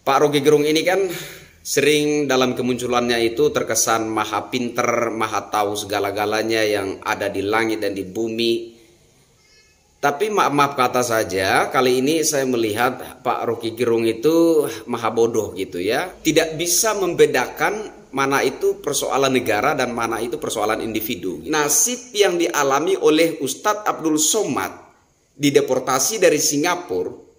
Pak Rocky Gerung ini kan sering dalam kemunculannya itu terkesan maha pinter, maha tahu segala-galanya yang ada di langit dan di bumi. Tapi maaf kata saja, kali ini saya melihat Pak Rocky Gerung itu maha bodoh gitu ya. Tidak bisa membedakan mana itu persoalan negara dan mana itu persoalan individu. Nasib yang dialami oleh Ustadz Abdul Somad dideportasi dari Singapura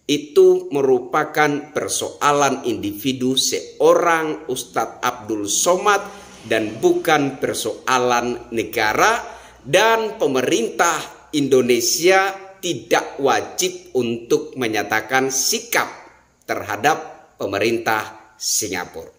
itu merupakan persoalan individu seorang Ustadz Abdul Somad dan bukan persoalan negara, dan pemerintah Indonesia tidak wajib untuk menyatakan sikap terhadap pemerintah Singapura.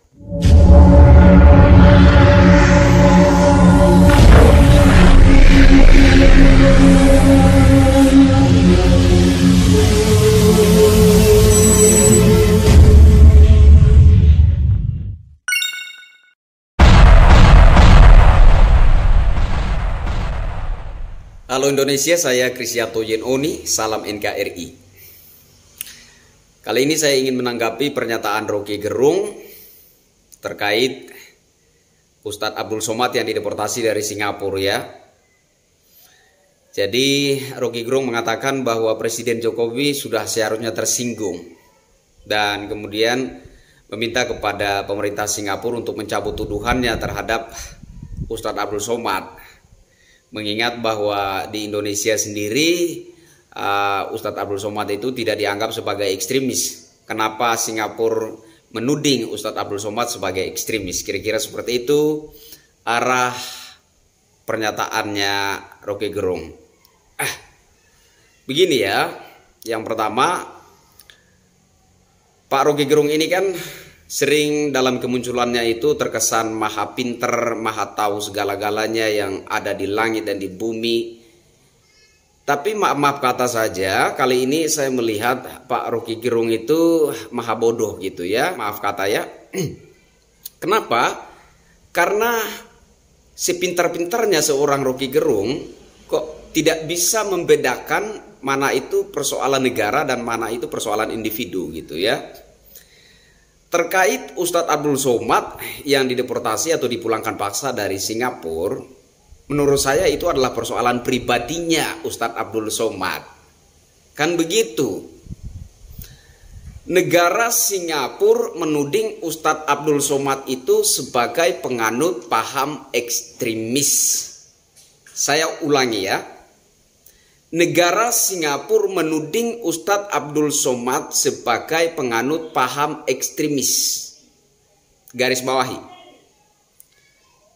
Halo Indonesia, saya Krisyanto Yenoni, salam NKRI. Kali ini saya ingin menanggapi pernyataan Rocky Gerung terkait Ustadz Abdul Somad yang dideportasi dari Singapura ya. Jadi Rocky Gerung mengatakan bahwa Presiden Jokowi sudah seharusnya tersinggung dan kemudian meminta kepada pemerintah Singapura untuk mencabut tuduhannya terhadap Ustadz Abdul Somad. Mengingat bahwa di Indonesia sendiri Ustadz Abdul Somad itu tidak dianggap sebagai ekstremis. Kenapa Singapura menuding Ustadz Abdul Somad sebagai ekstremis? Kira-kira seperti itu arah pernyataannya Rocky Gerung. Begini ya, yang pertama, Pak Rocky Gerung ini kan sering dalam kemunculannya itu terkesan maha pinter, maha tahu segala-galanya yang ada di langit dan di bumi. Tapi maaf kata saja, kali ini saya melihat Pak Rocky Gerung itu maha bodoh gitu ya, maaf kata ya. Kenapa? Karena sepintar-pintarnya seorang Rocky Gerung kok tidak bisa membedakan mana itu persoalan negara dan mana itu persoalan individu gitu ya. Terkait Ustadz Abdul Somad yang dideportasi atau dipulangkan paksa dari Singapura, menurut saya itu adalah persoalan pribadinya Ustadz Abdul Somad. Kan begitu. Negara Singapura menuding Ustadz Abdul Somad itu sebagai penganut paham ekstremis. Saya ulangi ya. Negara Singapura menuding Ustadz Abdul Somad sebagai penganut paham ekstremis. Garis bawahi.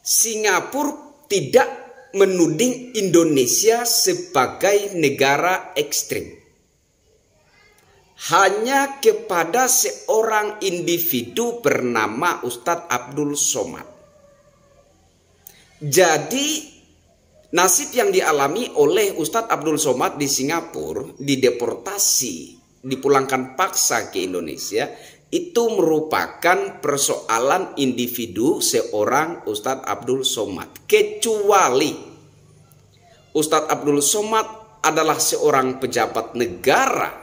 Singapura tidak menuding Indonesia sebagai negara ekstrem. Hanya kepada seorang individu bernama Ustadz Abdul Somad. Jadi nasib yang dialami oleh Ustadz Abdul Somad di Singapura, dideportasi, dipulangkan paksa ke Indonesia, itu merupakan persoalan individu seorang Ustadz Abdul Somad. Kecuali Ustadz Abdul Somad adalah seorang pejabat negara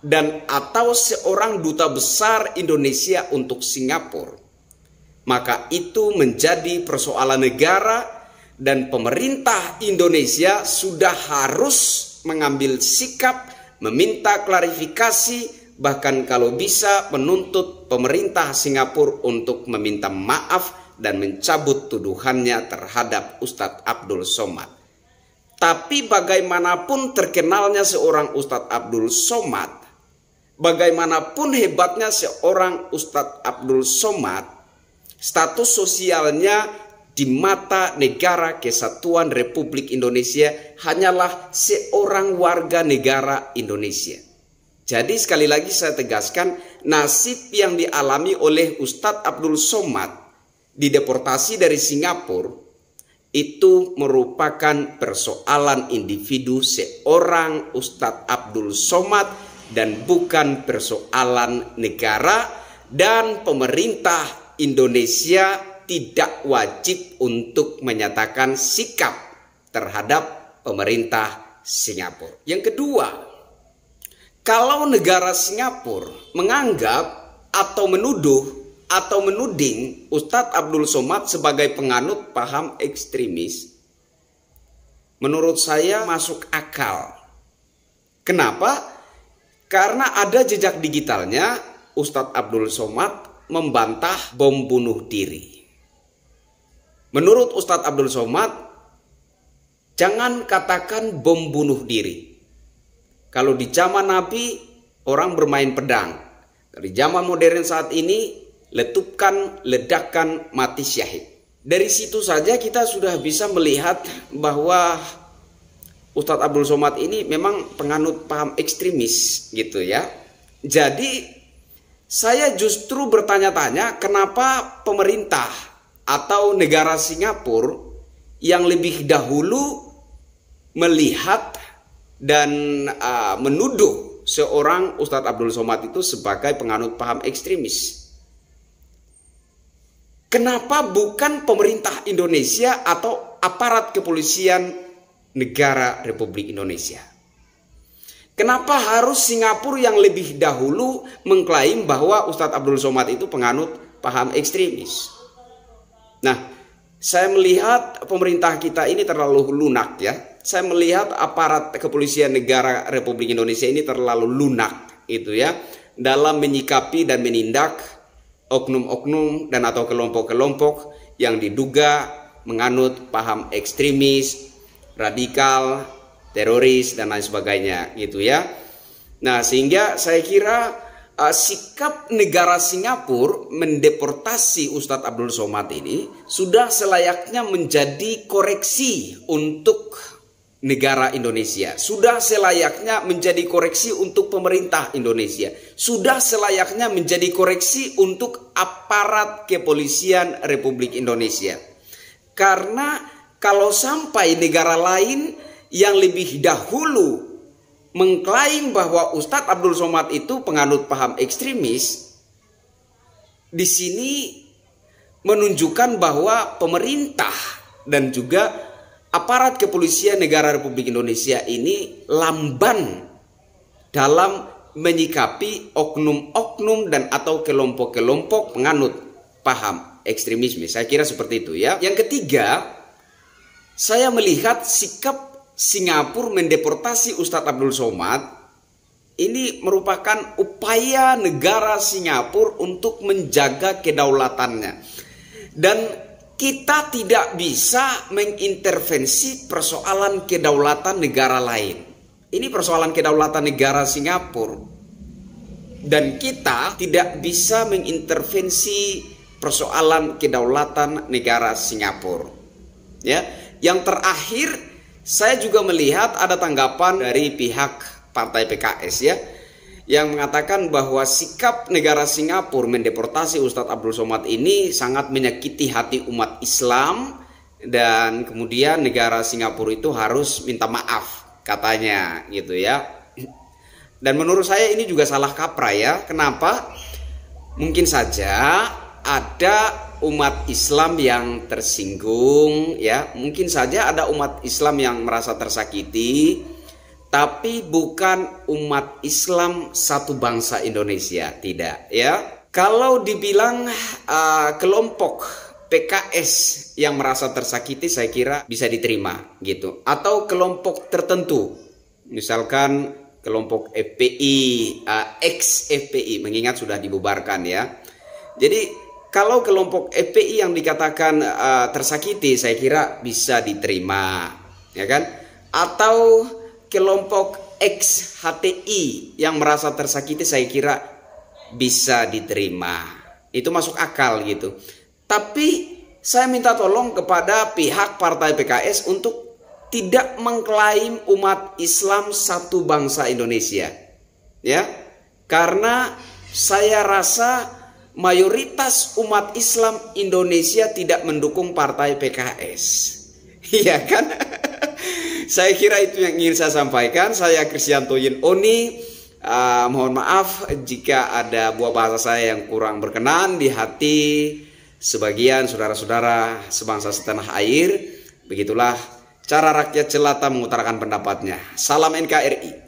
dan atau seorang duta besar Indonesia untuk Singapura, maka itu menjadi persoalan negara. Dan pemerintah Indonesia sudah harus mengambil sikap, meminta klarifikasi, bahkan kalau bisa menuntut pemerintah Singapura untuk meminta maaf dan mencabut tuduhannya terhadap Ustadz Abdul Somad. Tapi bagaimanapun terkenalnya seorang Ustadz Abdul Somad, bagaimanapun hebatnya seorang Ustadz Abdul Somad, status sosialnya di mata negara kesatuan Republik Indonesia hanyalah seorang warga negara Indonesia. Jadi sekali lagi saya tegaskan, nasib yang dialami oleh Ustadz Abdul Somad dideportasi dari Singapura itu merupakan persoalan individu seorang Ustadz Abdul Somad dan bukan persoalan negara, dan pemerintah Indonesia tidak wajib untuk menyatakan sikap terhadap pemerintah Singapura. Yang kedua, Kalau negara Singapura menganggap atau menuduh atau menuding Ustadz Abdul Somad sebagai penganut paham ekstremis, menurut saya masuk akal. Kenapa? Karena ada jejak digitalnya. Ustadz Abdul Somad membantah bom bunuh diri. Menurut Ustadz Abdul Somad, jangan katakan bom bunuh diri. Kalau di zaman Nabi, orang bermain pedang. Di zaman modern saat ini, letupkan, ledakan, mati syahid. Dari situ saja kita sudah bisa melihat bahwa Ustadz Abdul Somad ini memang penganut paham ekstremis gitu ya. Jadi saya justru bertanya-tanya kenapa pemerintah atau negara Singapura yang lebih dahulu melihat dan menuduh seorang Ustadz Abdul Somad itu sebagai penganut paham ekstremis. Kenapa bukan pemerintah Indonesia atau aparat kepolisian negara Republik Indonesia? Kenapa harus Singapura yang lebih dahulu mengklaim bahwa Ustadz Abdul Somad itu penganut paham ekstremis? Nah, saya melihat pemerintah kita ini terlalu lunak ya. Saya melihat aparat kepolisian negara Republik Indonesia ini terlalu lunak itu ya, dalam menyikapi dan menindak oknum-oknum dan atau kelompok-kelompok yang diduga menganut paham ekstremis, radikal, teroris dan lain sebagainya gitu ya. Nah, sehingga saya kira sikap negara Singapura mendeportasi Ustadz Abdul Somad ini sudah selayaknya menjadi koreksi untuk negara Indonesia. Sudah selayaknya menjadi koreksi untuk pemerintah Indonesia. Sudah selayaknya menjadi koreksi untuk aparat kepolisian Republik Indonesia. Karena kalau sampai negara lain yang lebih dahulu mengklaim bahwa Ustadz Abdul Somad itu penganut paham ekstremis, di sini menunjukkan bahwa pemerintah dan juga aparat kepolisian negara Republik Indonesia ini lamban dalam menyikapi oknum-oknum dan atau kelompok-kelompok penganut paham ekstremisme. Saya kira seperti itu ya. Yang ketiga, saya melihat sikap Singapura mendeportasi Ustadz Abdul Somad ini merupakan upaya negara Singapura untuk menjaga kedaulatannya. Dan kita tidak bisa mengintervensi persoalan kedaulatan negara lain. Ini persoalan kedaulatan negara Singapura. Dan kita tidak bisa mengintervensi persoalan kedaulatan negara Singapura. Ya, yang terakhir saya juga melihat ada tanggapan dari pihak Partai PKS ya, yang mengatakan bahwa sikap negara Singapura mendeportasi Ustadz Abdul Somad ini sangat menyakiti hati umat Islam, dan kemudian negara Singapura itu harus minta maaf katanya gitu ya. Dan menurut saya ini juga salah kaprah ya. Kenapa? Mungkin saja ada umat Islam yang tersinggung ya, mungkin saja ada umat Islam yang merasa tersakiti, tapi bukan umat Islam satu bangsa Indonesia, tidak ya. Kalau dibilang kelompok PKS yang merasa tersakiti, saya kira bisa diterima gitu, atau kelompok tertentu, misalkan kelompok FPI, ex FPI, mengingat sudah dibubarkan ya. Jadi kalau kelompok FPI yang dikatakan tersakiti, saya kira bisa diterima, ya kan? Atau kelompok ex HTI yang merasa tersakiti, saya kira bisa diterima. Itu masuk akal gitu. Tapi saya minta tolong kepada pihak Partai PKS untuk tidak mengklaim umat Islam satu bangsa Indonesia, ya, karena saya rasa mayoritas umat Islam Indonesia tidak mendukung Partai PKS. Iya kan? Saya kira itu yang ingin saya sampaikan. Saya Kristianto Yin Oni. Mohon maaf jika ada buah bahasa saya yang kurang berkenan di hati sebagian saudara-saudara sebangsa setanah air. Begitulah cara rakyat jelata mengutarakan pendapatnya. Salam NKRI.